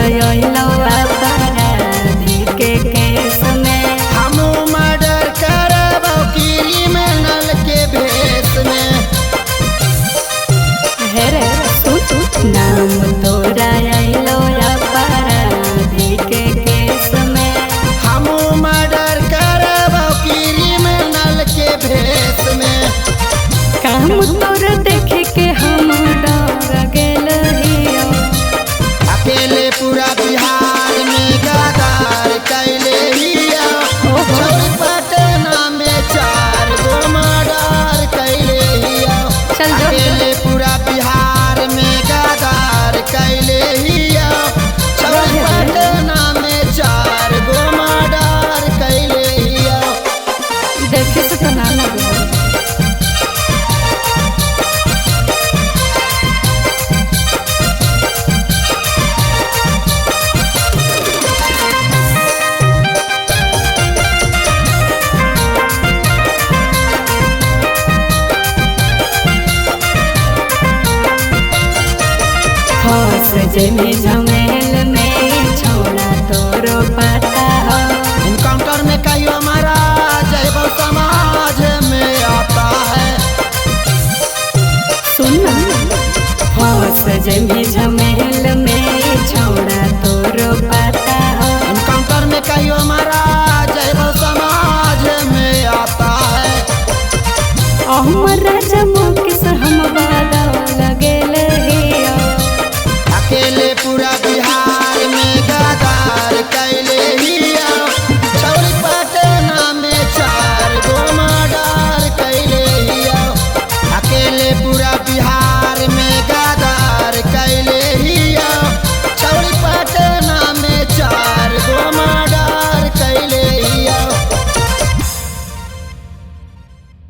आइलो अपराधी के केस में। हम मर्डर करबो क्रिमिनल के भेष में। हे रे सुन नाम तोरा आइलो अपराधी के केस में। हम मर्डर करबो क्रिमिनल के भेष में। काम तोरा देख के हम डर गेल हियो। अकेले पूरा बिहार में गद्दार कैले हिया। पटना में 4 गो मर्डर कैले हिया। चल जो। अकेले पूरा बिहार में गद्दार कैले हिया। पटना में 4 गो मर्डर कैले हिया। देखे से तो ना लगे। फंस जमी झमेल में छोड़ा तोरो पता हो। इनकाउंटर में कहियो मारा जैब समाज में आता है। सुन फंस जमी झमेल में छोड़ा